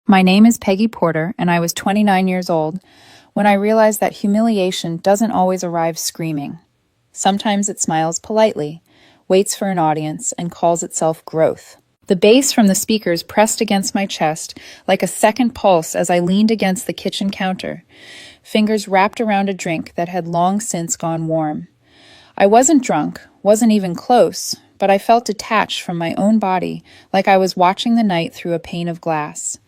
My name is Peggy Porter, and I was 29 years old when I realized that humiliation doesn't always arrive screaming. Sometimes it smiles politely, waits for an audience, and calls itself growth. The bass from the speakers pressed against my chest like a second pulse as I leaned against the kitchen counter, fingers wrapped around a drink that had long since gone warm. I wasn't drunk, wasn't even close, but I felt detached from my own body, like I was watching the night through a pane of glass.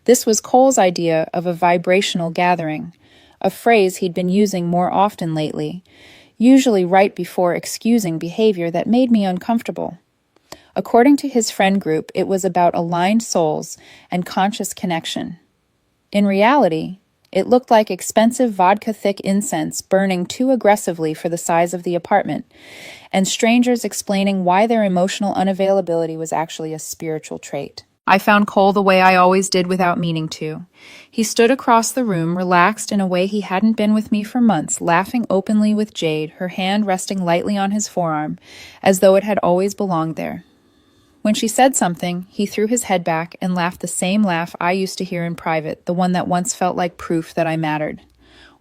This was Cole's idea of a vibrational gathering, a phrase he'd been using more often lately, usually right before excusing behavior that made me uncomfortable. According to his friend group, it was about aligned souls and conscious connection. In reality, it looked like expensive vodka-thick incense burning too aggressively for the size of the apartment, and strangers explaining why their emotional unavailability was actually a spiritual trait. I found Cole the way I always did without meaning to. He stood across the room, relaxed in a way he hadn't been with me for months, laughing openly with Jade, her hand resting lightly on his forearm, as though it had always belonged there. When she said something, he threw his head back and laughed the same laugh I used to hear in private, the one that once felt like proof that I mattered.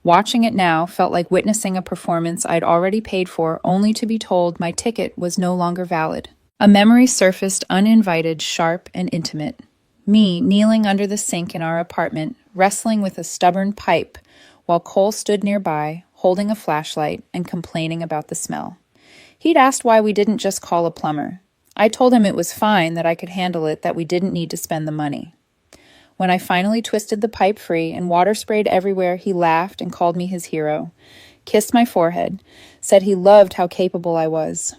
Watching it now felt like witnessing a performance I'd already paid for, only to be told my ticket was no longer valid. A memory surfaced uninvited, sharp, and intimate. Me kneeling under the sink in our apartment, wrestling with a stubborn pipe, while Cole stood nearby, holding a flashlight and complaining about the smell. He'd asked why we didn't just call a plumber. I told him it was fine, that I could handle it, that we didn't need to spend the money. When I finally twisted the pipe free and water sprayed everywhere, he laughed and called me his hero, kissed my forehead, said he loved how capable I was.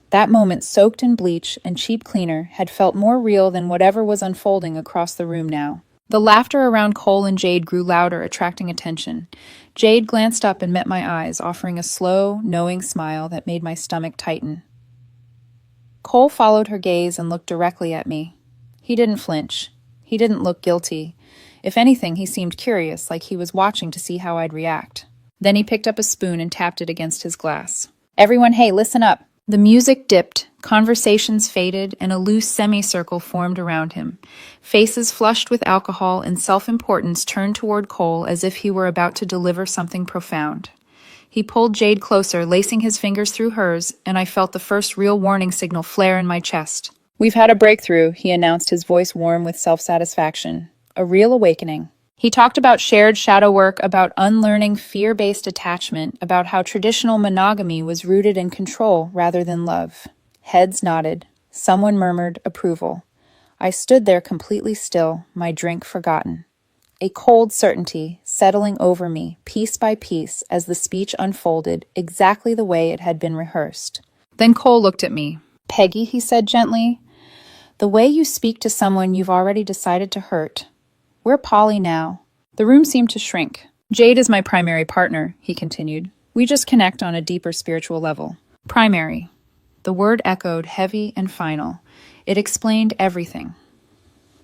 That moment, soaked in bleach and cheap cleaner, had felt more real than whatever was unfolding across the room now. The laughter around Cole and Jade grew louder, attracting attention. Jade glanced up and met my eyes, offering a slow, knowing smile that made my stomach tighten. Cole followed her gaze and looked directly at me. He didn't flinch. He didn't look guilty. If anything, he seemed curious, like he was watching to see how I'd react. Then he picked up a spoon and tapped it against his glass. "Everyone, hey, listen up." The music dipped, conversations faded, and a loose semicircle formed around him. Faces flushed with alcohol and self-importance turned toward Cole as if he were about to deliver something profound. He pulled Jade closer, lacing his fingers through hers, and I felt the first real warning signal flare in my chest. "We've had a breakthrough," he announced, his voice warm with self-satisfaction. "A real awakening." He talked about shared shadow work, about unlearning fear-based attachment, about how traditional monogamy was rooted in control rather than love. Heads nodded. Someone murmured approval. I stood there completely still, my drink forgotten. A cold certainty settling over me, piece by piece, as the speech unfolded, exactly the way it had been rehearsed. Then Cole looked at me. "Peggy," he said gently, "the way you speak to someone you've already decided to hurt. We're poly now." The room seemed to shrink. "Jade is my primary partner," he continued. "We just connect on a deeper spiritual level." Primary. The word echoed heavy and final. It explained everything.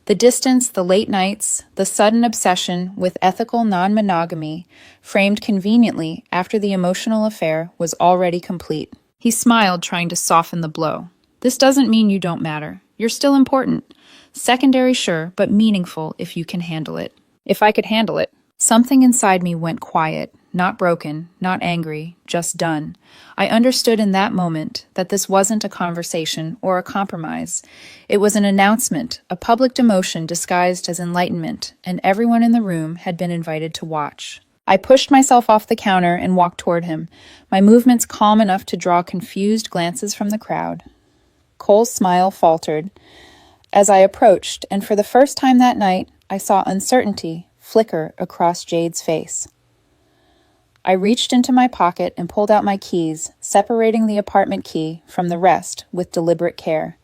The distance, the late nights, the sudden obsession with ethical non-monogamy, framed conveniently after the emotional affair was already complete. He smiled, trying to soften the blow. "This doesn't mean you don't matter. You're still important. Secondary, sure, but meaningful if you can handle it." If I could handle it. Something inside me went quiet, not broken, not angry, just done. I understood in that moment that this wasn't a conversation or a compromise. It was an announcement, a public demotion disguised as enlightenment, and everyone in the room had been invited to watch. I pushed myself off the counter and walked toward him, my movements calm enough to draw confused glances from the crowd. Cole's smile faltered as I approached, and for the first time that night, I saw uncertainty flicker across Jade's face. I reached into my pocket and pulled out my keys, separating the apartment key from the rest with deliberate care.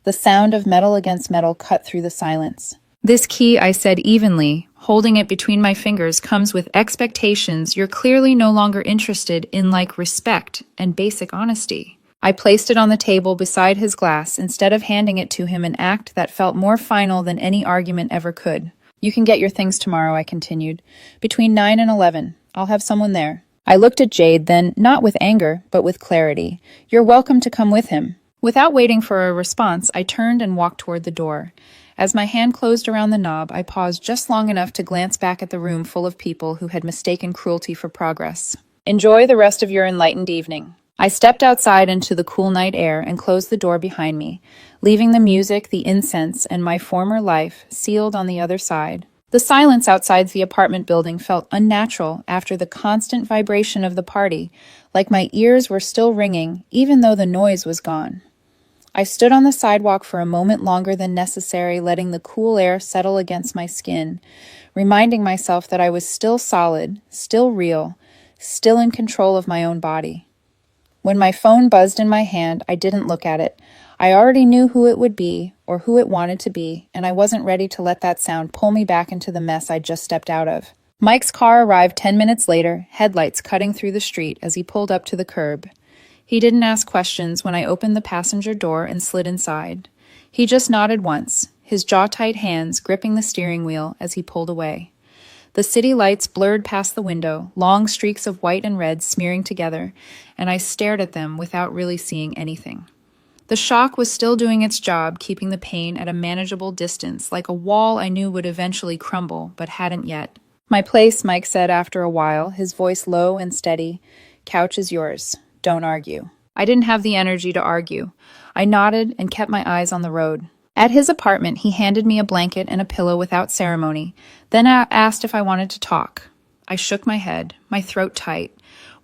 The sound of metal against metal cut through the silence. "This key," I said evenly, holding it between my fingers, "comes with expectations you're clearly no longer interested in, like respect and basic honesty." I placed it on the table beside his glass instead of handing it to him, an act that felt more final than any argument ever could. "You can get your things tomorrow," I continued. "Between 9 and 11. I'll have someone there." I looked at Jade, then, not with anger, but with clarity. "You're welcome to come with him." Without waiting for a response, I turned and walked toward the door. As my hand closed around the knob, I paused just long enough to glance back at the room full of people who had mistaken cruelty for progress. Enjoy the rest of your enlightened evening. I stepped outside into the cool night air and closed the door behind me, leaving the music, the incense, and my former life sealed on the other side. The silence outside the apartment building felt unnatural after the constant vibration of the party, like my ears were still ringing, even though the noise was gone. I stood on the sidewalk for a moment longer than necessary, letting the cool air settle against my skin, reminding myself that I was still solid, still real, still in control of my own body. When my phone buzzed in my hand, I didn't look at it. I already knew who it would be, or who it wanted to be, and I wasn't ready to let that sound pull me back into the mess I'd just stepped out of. Mike's car arrived 10 minutes later, headlights cutting through the street as he pulled up to the curb. He didn't ask questions when I opened the passenger door and slid inside. He just nodded once, his jaw-tight hands gripping the steering wheel as he pulled away. The city lights blurred past the window, long streaks of white and red smearing together, and I stared at them without really seeing anything. The shock was still doing its job, keeping the pain at a manageable distance, like a wall I knew would eventually crumble, but hadn't yet. "My place," Mike said after a while, his voice low and steady. "Couch is yours. Don't argue." I didn't have the energy to argue. I nodded and kept my eyes on the road. At his apartment, he handed me a blanket and a pillow without ceremony, then asked if I wanted to talk. I shook my head, my throat tight,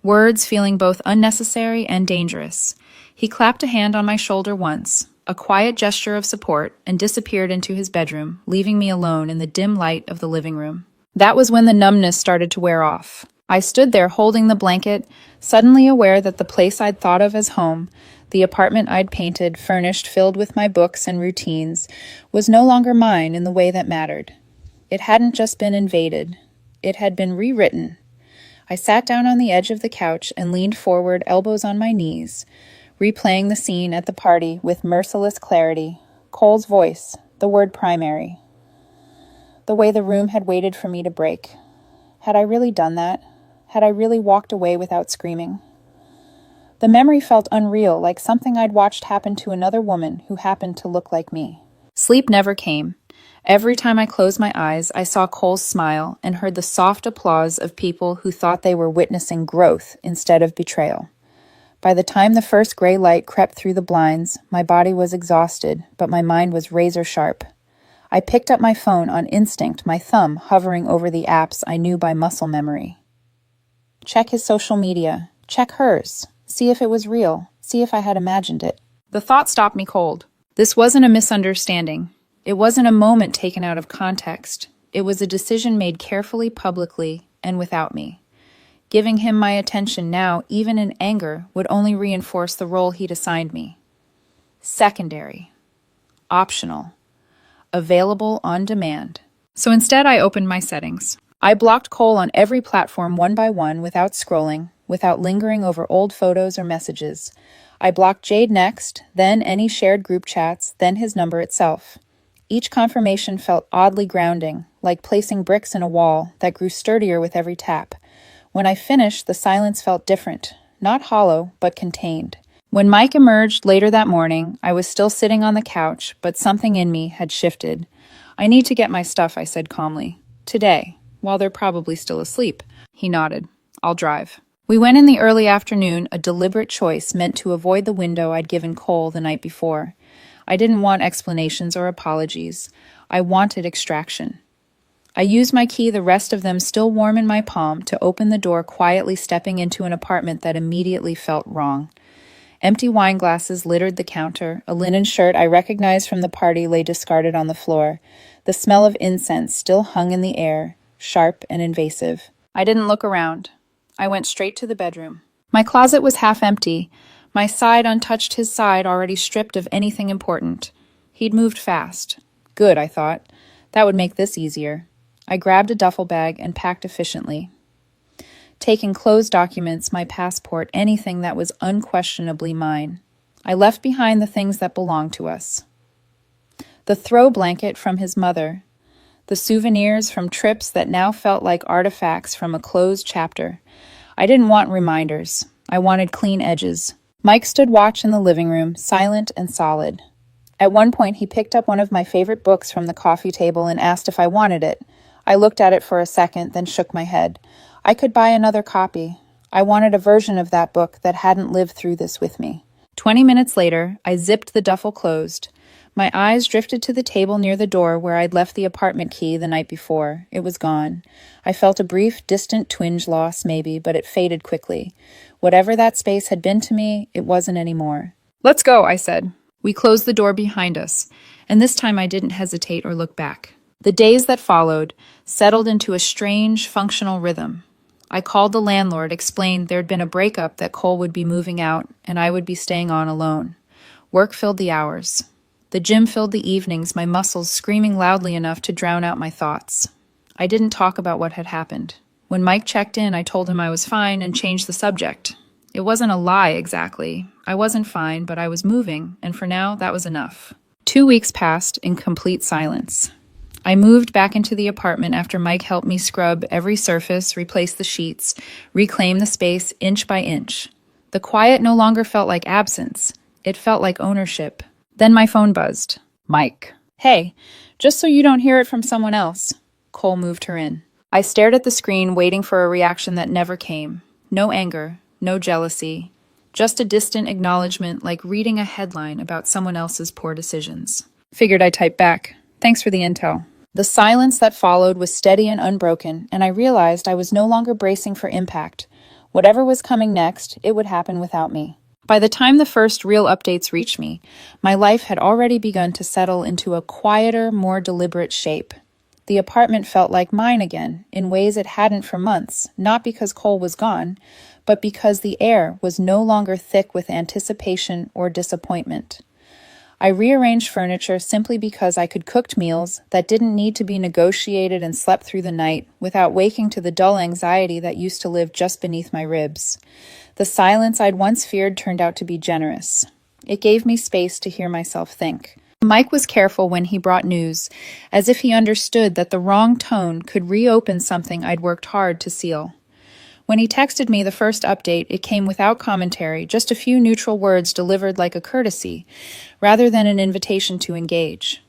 words feeling both unnecessary and dangerous. He clapped a hand on my shoulder once, a quiet gesture of support, and disappeared into his bedroom, leaving me alone in the dim light of the living room. That was when the numbness started to wear off. I stood there holding the blanket, suddenly aware that the place I'd thought of as home, the apartment I'd painted, furnished, filled with my books and routines, was no longer mine in the way that mattered. It hadn't just been invaded. It had been rewritten. I sat down on the edge of the couch and leaned forward, elbows on my knees, replaying the scene at the party with merciless clarity. Cole's voice, the word primary. The way the room had waited for me to break. Had I really done that? Had I really walked away without screaming? The memory felt unreal, like something I'd watched happen to another woman who happened to look like me. Sleep never came. Every time I closed my eyes, I saw Cole's smile and heard the soft applause of people who thought they were witnessing growth instead of betrayal. By the time the first gray light crept through the blinds, my body was exhausted, but my mind was razor sharp. I picked up my phone on instinct, my thumb hovering over the apps I knew by muscle memory. Check his social media. Check hers. See if it was real. See if I had imagined it. The thought stopped me cold. This wasn't a misunderstanding. It wasn't a moment taken out of context. It was a decision made carefully, publicly, and without me. Giving him my attention now, even in anger, would only reinforce the role he'd assigned me. Secondary. Optional. Available on demand. So instead, I opened my settings. I blocked Cole on every platform one by one without scrolling, without lingering over old photos or messages. I blocked Jade next, then any shared group chats, then his number itself. Each confirmation felt oddly grounding, like placing bricks in a wall that grew sturdier with every tap. When I finished, the silence felt different, not hollow, but contained. When Mike emerged later that morning, I was still sitting on the couch, but something in me had shifted. "I need to get my stuff," I said calmly. "Today, while they're probably still asleep." He nodded. "I'll drive." We went in the early afternoon, a deliberate choice meant to avoid the window I'd given Cole the night before. I didn't want explanations or apologies. I wanted extraction. I used my key, the rest of them still warm in my palm, to open the door, quietly stepping into an apartment that immediately felt wrong. Empty wine glasses littered the counter. A linen shirt I recognized from the party lay discarded on the floor. The smell of incense still hung in the air, sharp and invasive. I didn't look around. I went straight to the bedroom. My closet was half empty. My side untouched, his side already stripped of anything important. He'd moved fast. Good, I thought. That would make this easier. I grabbed a duffel bag and packed efficiently. Taking closed documents, my passport, anything that was unquestionably mine. I left behind the things that belonged to us. The throw blanket from his mother. The souvenirs from trips that now felt like artifacts from a closed chapter. I didn't want reminders. I wanted clean edges. Mike stood watch in the living room, silent and solid. At one point, he picked up one of my favorite books from the coffee table and asked if I wanted it. I looked at it for a second, then shook my head. I could buy another copy. I wanted a version of that book that hadn't lived through this with me. 20 minutes later, I zipped the duffel closed. My eyes drifted to the table near the door where I'd left the apartment key the night before. It was gone. I felt a brief, distant twinge loss, maybe, but it faded quickly. Whatever that space had been to me, it wasn't anymore. "Let's go," I said. We closed the door behind us, and this time I didn't hesitate or look back. The days that followed settled into a strange, functional rhythm. I called the landlord, explained there'd been a breakup, that Cole would be moving out, and I would be staying on alone. Work filled the hours. The gym filled the evenings, my muscles screaming loudly enough to drown out my thoughts. I didn't talk about what had happened. When Mike checked in, I told him I was fine and changed the subject. It wasn't a lie exactly. I wasn't fine, but I was moving, and for now, that was enough. 2 weeks passed in complete silence. I moved back into the apartment after Mike helped me scrub every surface, replace the sheets, reclaim the space inch by inch. The quiet no longer felt like absence. It felt like ownership. Then my phone buzzed. Mike. "Hey, just so you don't hear it from someone else." Cole moved her in. I stared at the screen, waiting for a reaction that never came. No anger, no jealousy, just a distant acknowledgement, like reading a headline about someone else's poor decisions. Figured I'd type back. "Thanks for the intel." The silence that followed was steady and unbroken, and I realized I was no longer bracing for impact. Whatever was coming next, it would happen without me. By the time the first real updates reached me, my life had already begun to settle into a quieter, more deliberate shape. The apartment felt like mine again, in ways it hadn't for months, not because Cole was gone, but because the air was no longer thick with anticipation or disappointment. I rearranged furniture simply because I could cook meals that didn't need to be negotiated and slept through the night without waking to the dull anxiety that used to live just beneath my ribs. The silence I'd once feared turned out to be generous. It gave me space to hear myself think. Mike was careful when he brought news, as if he understood that the wrong tone could reopen something I'd worked hard to seal. When he texted me the first update, it came without commentary, just a few neutral words delivered like a courtesy, rather than an invitation to engage.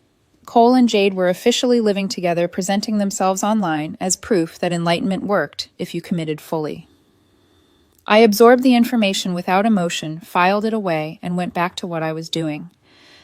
Cole and Jade were officially living together, presenting themselves online as proof that enlightenment worked if you committed fully. I absorbed the information without emotion, filed it away, and went back to what I was doing.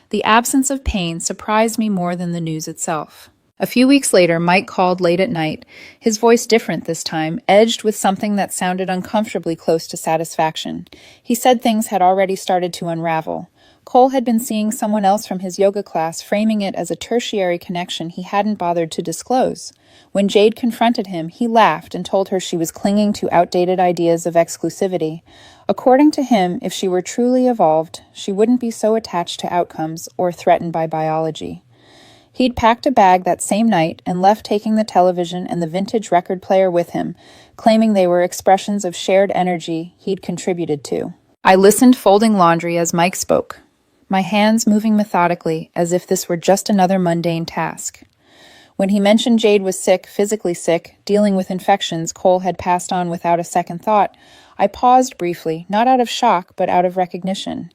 The absence of pain surprised me more than the news itself. A few weeks later, Mike called late at night, his voice different this time, edged with something that sounded uncomfortably close to satisfaction. He said things had already started to unravel. Cole had been seeing someone else from his yoga class, framing it as a tertiary connection he hadn't bothered to disclose. When Jade confronted him, he laughed and told her she was clinging to outdated ideas of exclusivity. According to him, if she were truly evolved, she wouldn't be so attached to outcomes or threatened by biology. He'd packed a bag that same night and left, taking the television and the vintage record player with him, claiming they were expressions of shared energy he'd contributed to. I listened, folding laundry, as Mike spoke, my hands moving methodically as if this were just another mundane task. When he mentioned Jade was sick, physically sick, dealing with infections Cole had passed on without a second thought, I paused briefly, not out of shock, but out of recognition.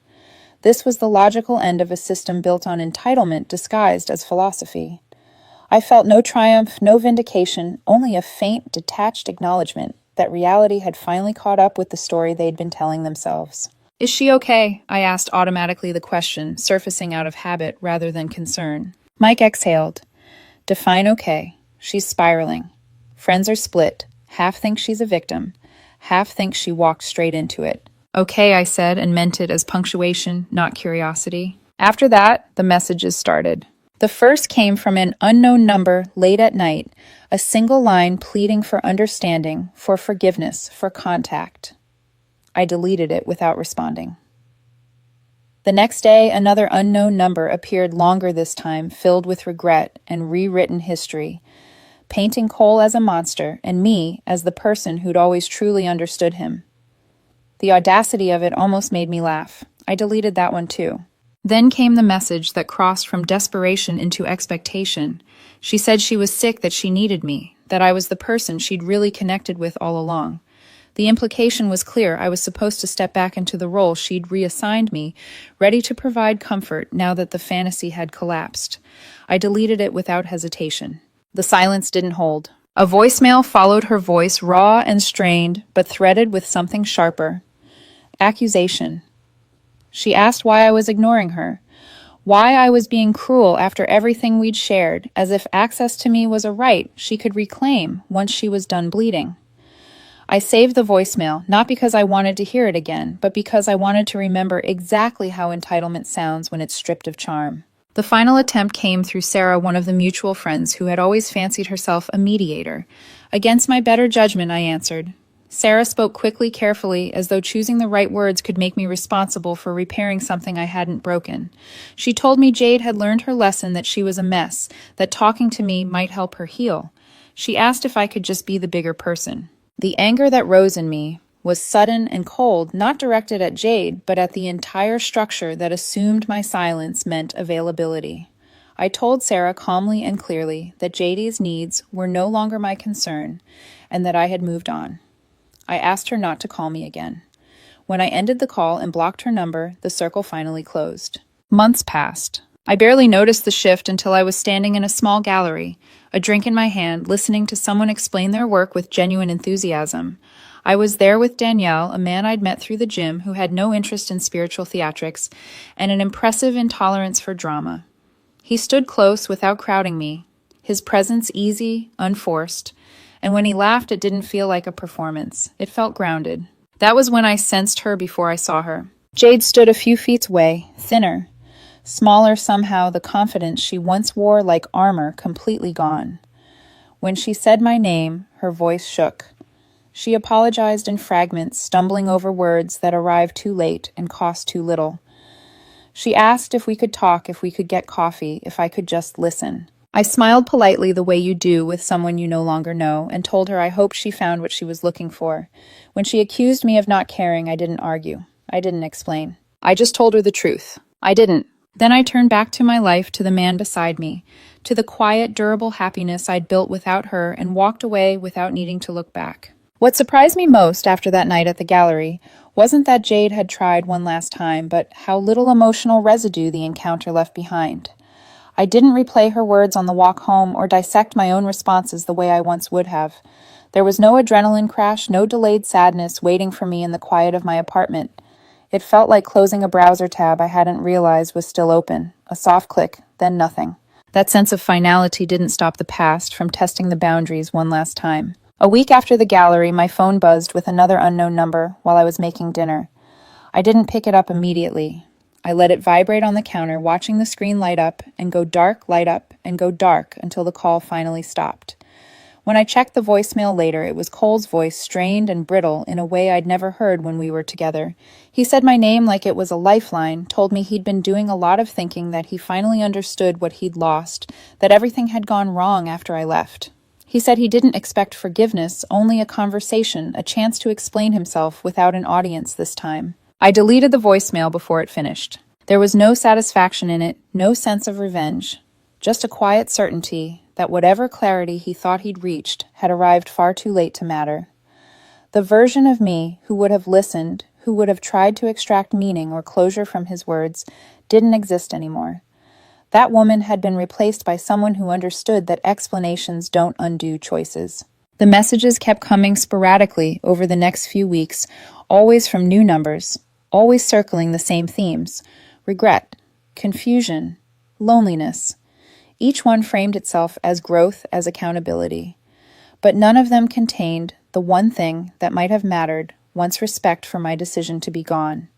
This was the logical end of a system built on entitlement disguised as philosophy. I felt no triumph, no vindication, only a faint, detached acknowledgement that reality had finally caught up with the story they'd been telling themselves. "Is she okay?" I asked automatically, the question surfacing out of habit rather than concern. Mike exhaled. "Define okay. She's spiraling. Friends are split. Half think she's a victim. Half think she walked straight into it." "Okay," I said, and meant it as punctuation, not curiosity. After that, the messages started. The first came from an unknown number late at night, a single line pleading for understanding, for forgiveness, for contact. I deleted it without responding. The next day, another unknown number appeared, longer this time, filled with regret and rewritten history, painting Cole as a monster and me as the person who'd always truly understood him. The audacity of it almost made me laugh. I deleted that one too. Then came the message that crossed from desperation into expectation. She said she was sick, that she needed me, that I was the person she'd really connected with all along. The implication was clear. I was supposed to step back into the role she'd reassigned me, ready to provide comfort now that the fantasy had collapsed. I deleted it without hesitation. The silence didn't hold. A voicemail followed her voice, raw and strained, but threaded with something sharper. Accusation. She asked why I was ignoring her, why I was being cruel after everything we'd shared, as if access to me was a right she could reclaim once she was done bleeding. I saved the voicemail, not because I wanted to hear it again, but because I wanted to remember exactly how entitlement sounds when it's stripped of charm. The final attempt came through Sarah, one of the mutual friends who had always fancied herself a mediator. Against my better judgment, I answered. Sarah spoke quickly, carefully, as though choosing the right words could make me responsible for repairing something I hadn't broken. She told me Jade had learned her lesson, that she was a mess, that talking to me might help her heal. She asked if I could just be the bigger person. The anger that rose in me was sudden and cold, not directed at Jade, but at the entire structure that assumed my silence meant availability. I told Sarah calmly and clearly that Jade's needs were no longer my concern and that I had moved on. I asked her not to call me again. When I ended the call and blocked her number, the circle finally closed. Months passed. I barely noticed the shift until I was standing in a small gallery, a drink in my hand, listening to someone explain their work with genuine enthusiasm. I was there with Danielle, a man I'd met through the gym who had no interest in spiritual theatrics and an impressive intolerance for drama. He stood close without crowding me, his presence easy, unforced, and when he laughed, it didn't feel like a performance. It felt grounded. That was when I sensed her before I saw her. Jade stood a few feet away, thinner, smaller somehow, the confidence she once wore like armor completely gone. When she said my name, her voice shook. She apologized in fragments, stumbling over words that arrived too late and cost too little. She asked if we could talk, if we could get coffee, if I could just listen. I smiled politely the way you do with someone you no longer know, and told her I hoped she found what she was looking for. When she accused me of not caring, I didn't argue. I didn't explain. I just told her the truth. I didn't. Then I turned back to my life, to the man beside me, to the quiet, durable happiness I'd built without her, and walked away without needing to look back. What surprised me most after that night at the gallery wasn't that Jade had tried one last time, but how little emotional residue the encounter left behind. I didn't replay her words on the walk home or dissect my own responses the way I once would have. There was no adrenaline crash, no delayed sadness waiting for me in the quiet of my apartment. It felt like closing a browser tab I hadn't realized was still open. A soft click, then nothing. That sense of finality didn't stop the past from testing the boundaries one last time. A week after the gallery, my phone buzzed with another unknown number while I was making dinner. I didn't pick it up immediately. I let it vibrate on the counter, watching the screen light up and go dark, light up and go dark until the call finally stopped. When I checked the voicemail later, it was Cole's voice, strained and brittle in a way I'd never heard when we were together. He said my name like it was a lifeline, told me he'd been doing a lot of thinking, that he finally understood what he'd lost, that everything had gone wrong after I left. He said he didn't expect forgiveness, only a conversation, a chance to explain himself without an audience this time. I deleted the voicemail before it finished. There was no satisfaction in it, no sense of revenge, just a quiet certainty that whatever clarity he thought he'd reached had arrived far too late to matter. The version of me who would have listened, who would have tried to extract meaning or closure from his words, didn't exist anymore. That woman had been replaced by someone who understood that explanations don't undo choices. The messages kept coming sporadically over the next few weeks, always from new numbers, always circling the same themes: regret, confusion, loneliness. Each one framed itself as growth, as accountability. But none of them contained the one thing that might have mattered once respect for my decision to be gone.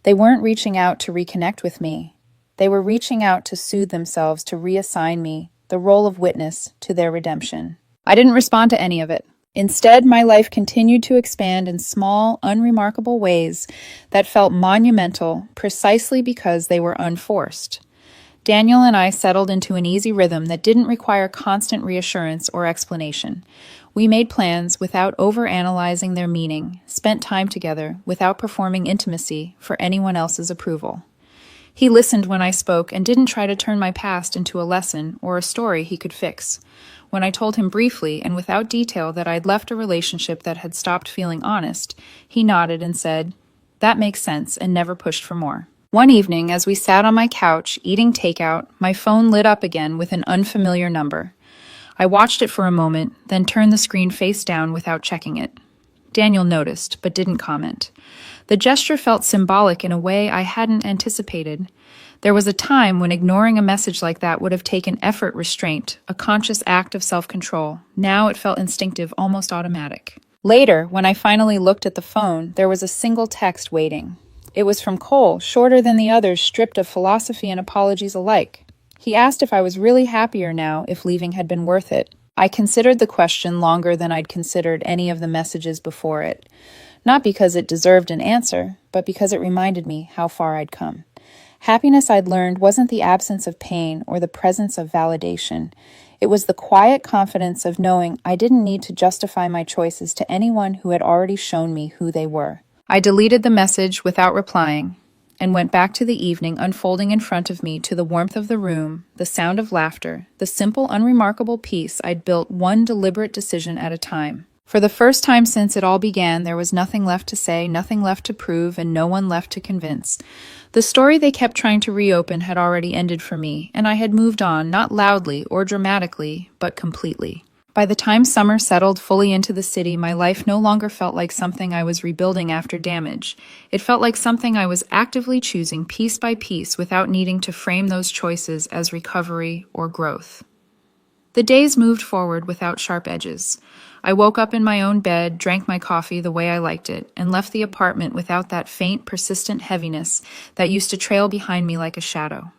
They weren't reaching out to reconnect with me. They were reaching out to soothe themselves, to reassign me the role of witness to their redemption. I didn't respond to any of it. Instead, my life continued to expand in small, unremarkable ways that felt monumental precisely because they were unforced. Daniel and I settled into an easy rhythm that didn't require constant reassurance or explanation. We made plans without overanalyzing their meaning, spent time together without performing intimacy for anyone else's approval. He listened when I spoke and didn't try to turn my past into a lesson or a story he could fix. When I told him briefly and without detail that I'd left a relationship that had stopped feeling honest, he nodded and said, "That makes sense," and never pushed for more. One evening, as we sat on my couch eating takeout, my phone lit up again with an unfamiliar number. I watched it for a moment, then turned the screen face down without checking it. Daniel noticed, but didn't comment. The gesture felt symbolic in a way I hadn't anticipated. There was a time when ignoring a message like that would have taken effort restraint, a conscious act of self-control. Now it felt instinctive, almost automatic. Later, when I finally looked at the phone, there was a single text waiting. It was from Cole, shorter than the others, stripped of philosophy and apologies alike. He asked if I was really happier now, if leaving had been worth it. I considered the question longer than I'd considered any of the messages before it. Not because it deserved an answer, but because it reminded me how far I'd come. Happiness, I'd learned, wasn't the absence of pain or the presence of validation. It was the quiet confidence of knowing I didn't need to justify my choices to anyone who had already shown me who they were. I deleted the message without replying and went back to the evening unfolding in front of me, to the warmth of the room, the sound of laughter, the simple, unremarkable peace I'd built one deliberate decision at a time. For the first time since it all began, there was nothing left to say, nothing left to prove, and no one left to convince. The story they kept trying to reopen had already ended for me, and I had moved on, not loudly or dramatically, but completely. By the time summer settled fully into the city, my life no longer felt like something I was rebuilding after damage. It felt like something I was actively choosing piece by piece without needing to frame those choices as recovery or growth. The days moved forward without sharp edges. I woke up in my own bed, drank my coffee the way I liked it, and left the apartment without that faint, persistent heaviness that used to trail behind me like a shadow.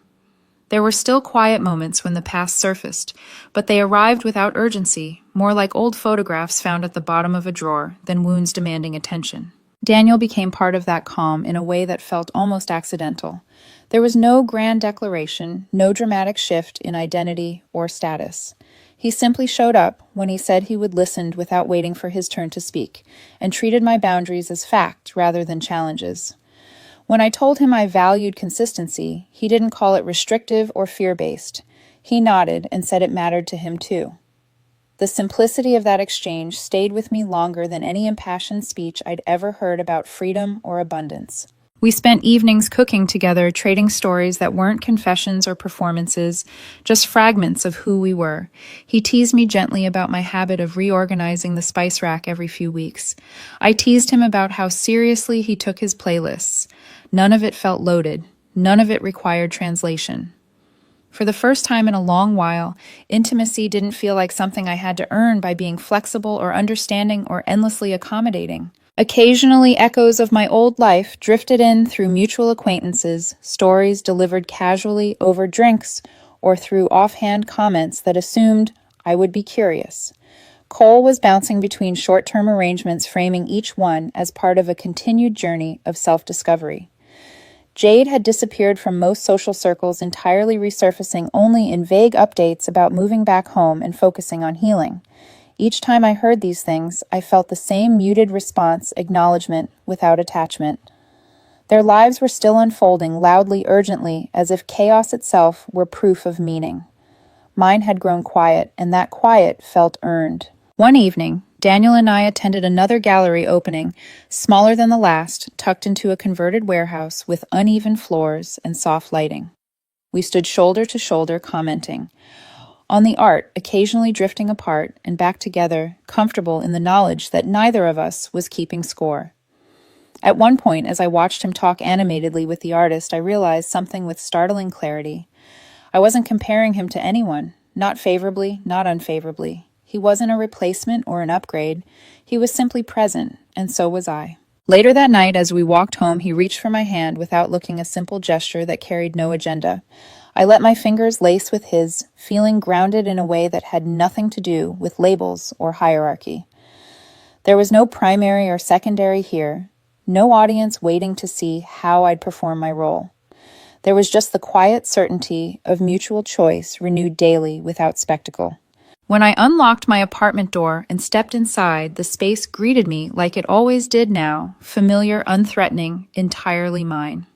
There were still quiet moments when the past surfaced, but they arrived without urgency, more like old photographs found at the bottom of a drawer than wounds demanding attention. Daniel became part of that calm in a way that felt almost accidental. There was no grand declaration, no dramatic shift in identity or status. He simply showed up when he said he would listen without waiting for his turn to speak, and treated my boundaries as fact rather than challenges. When I told him I valued consistency, he didn't call it restrictive or fear-based. He nodded and said it mattered to him too. The simplicity of that exchange stayed with me longer than any impassioned speech I'd ever heard about freedom or abundance. We spent evenings cooking together, trading stories that weren't confessions or performances, just fragments of who we were. He teased me gently about my habit of reorganizing the spice rack every few weeks. I teased him about how seriously he took his playlists. None of it felt loaded. None of it required translation. For the first time in a long while, intimacy didn't feel like something I had to earn by being flexible or understanding or endlessly accommodating. Occasionally, echoes of my old life drifted in through mutual acquaintances, stories delivered casually over drinks, or through offhand comments that assumed I would be curious. Cole was bouncing between short-term arrangements, framing each one as part of a continued journey of self-discovery. Jade had disappeared from most social circles, entirely resurfacing only in vague updates about moving back home and focusing on healing. Each time I heard these things, I felt the same muted response, acknowledgement without attachment. Their lives were still unfolding loudly, urgently, as if chaos itself were proof of meaning. Mine had grown quiet, and that quiet felt earned. One evening, Daniel and I attended another gallery opening, smaller than the last, tucked into a converted warehouse with uneven floors and soft lighting. We stood shoulder to shoulder, commenting on the art, occasionally drifting apart and back together, comfortable in the knowledge that neither of us was keeping score. At one point, as I watched him talk animatedly with the artist, I realized something with startling clarity. I wasn't comparing him to anyone, not favorably, not unfavorably. He wasn't a replacement or an upgrade. He was simply present, and so was I. Later that night, as we walked home, he reached for my hand without looking, a simple gesture that carried no agenda. I let my fingers lace with his, feeling grounded in a way that had nothing to do with labels or hierarchy. There was no primary or secondary here, no audience waiting to see how I'd perform my role. There was just the quiet certainty of mutual choice renewed daily without spectacle. When I unlocked my apartment door and stepped inside, the space greeted me like it always did now, familiar, unthreatening, entirely mine.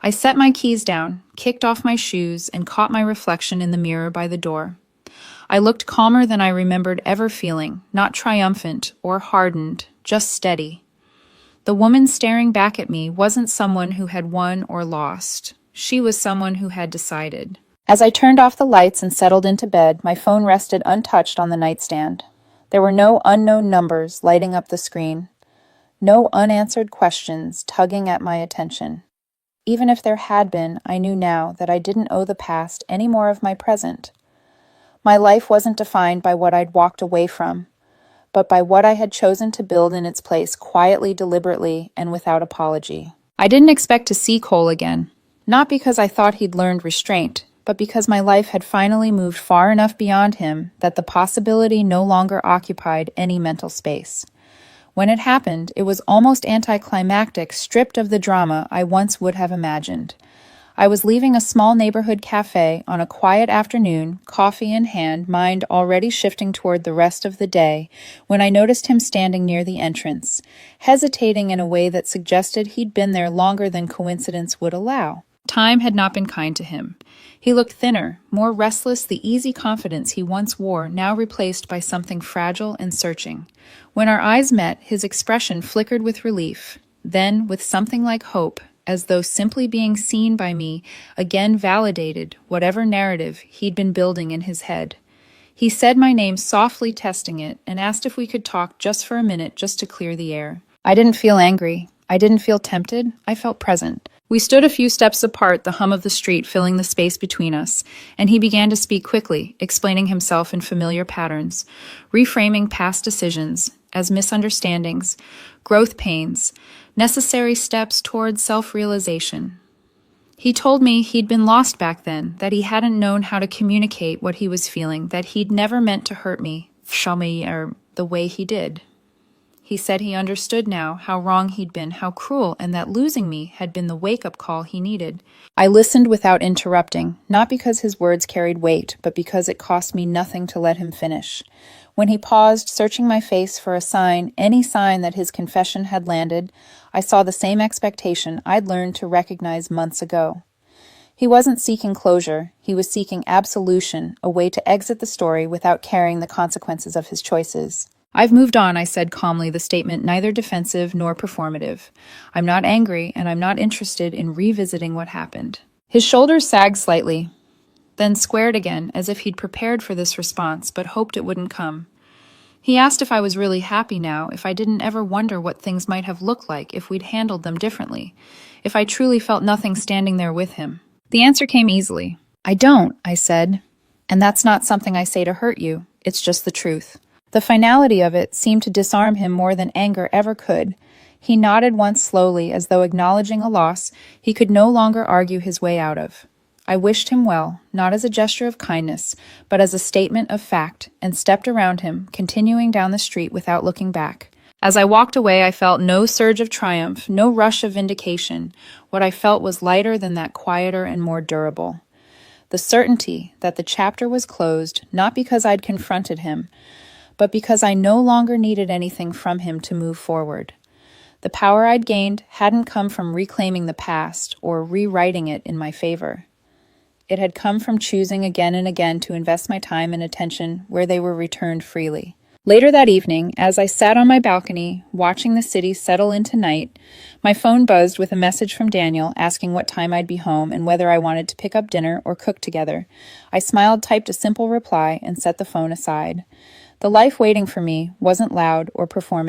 I set my keys down, kicked off my shoes, and caught my reflection in the mirror by the door. I looked calmer than I remembered ever feeling, not triumphant or hardened, just steady. The woman staring back at me wasn't someone who had won or lost. She was someone who had decided. As I turned off the lights and settled into bed, my phone rested untouched on the nightstand. There were no unknown numbers lighting up the screen, no unanswered questions tugging at my attention. Even if there had been, I knew now that I didn't owe the past any more of my present. My life wasn't defined by what I'd walked away from, but by what I had chosen to build in its place quietly, deliberately, and without apology. I didn't expect to see Cole again, not because I thought he'd learned restraint, but because my life had finally moved far enough beyond him that the possibility no longer occupied any mental space. When it happened, it was almost anticlimactic, stripped of the drama I once would have imagined. I was leaving a small neighborhood cafe on a quiet afternoon, coffee in hand, mind already shifting toward the rest of the day, when I noticed him standing near the entrance, hesitating in a way that suggested he'd been there longer than coincidence would allow. Time had not been kind to him. He looked thinner, more restless, the easy confidence he once wore now replaced by something fragile and searching. When our eyes met, his expression flickered with relief, then with something like hope, as though simply being seen by me again validated whatever narrative he'd been building in his head. He said my name softly, testing it, and asked if we could talk just for a minute, just to clear the air. I didn't feel angry. I didn't feel tempted. I felt present. We stood a few steps apart, the hum of the street filling the space between us, and he began to speak quickly, explaining himself in familiar patterns, reframing past decisions as misunderstandings, growth pains, necessary steps towards self-realization. He told me he'd been lost back then, that he hadn't known how to communicate what he was feeling, that he'd never meant to hurt me, the way he did. He said he understood now how wrong he'd been, how cruel, and that losing me had been the wake-up call he needed. I listened without interrupting, not because his words carried weight, but because it cost me nothing to let him finish. When he paused, searching my face for a sign, any sign that his confession had landed, I saw the same expectation I'd learned to recognize months ago. He wasn't seeking closure. He was seeking absolution, a way to exit the story without carrying the consequences of his choices. I've moved on, I said calmly, the statement neither defensive nor performative. I'm not angry, and I'm not interested in revisiting what happened. His shoulders sagged slightly, then squared again, as if he'd prepared for this response, but hoped it wouldn't come. He asked if I was really happy now, if I didn't ever wonder what things might have looked like if we'd handled them differently, if I truly felt nothing standing there with him. The answer came easily. I don't, I said. And that's not something I say to hurt you. It's just the truth. The finality of it seemed to disarm him more than anger ever could. He nodded once slowly, as though acknowledging a loss he could no longer argue his way out of. I wished him well, not as a gesture of kindness, but as a statement of fact, and stepped around him, continuing down the street without looking back. As I walked away, I felt no surge of triumph, no rush of vindication. What I felt was lighter than that, quieter and more durable. The certainty that the chapter was closed, not because I'd confronted him, but because I no longer needed anything from him to move forward. The power I'd gained hadn't come from reclaiming the past or rewriting it in my favor. It had come from choosing again and again to invest my time and attention where they were returned freely. Later that evening, as I sat on my balcony, watching the city settle into night, my phone buzzed with a message from Daniel asking what time I'd be home and whether I wanted to pick up dinner or cook together. I smiled, typed a simple reply, and set the phone aside. The life waiting for me wasn't loud or performative.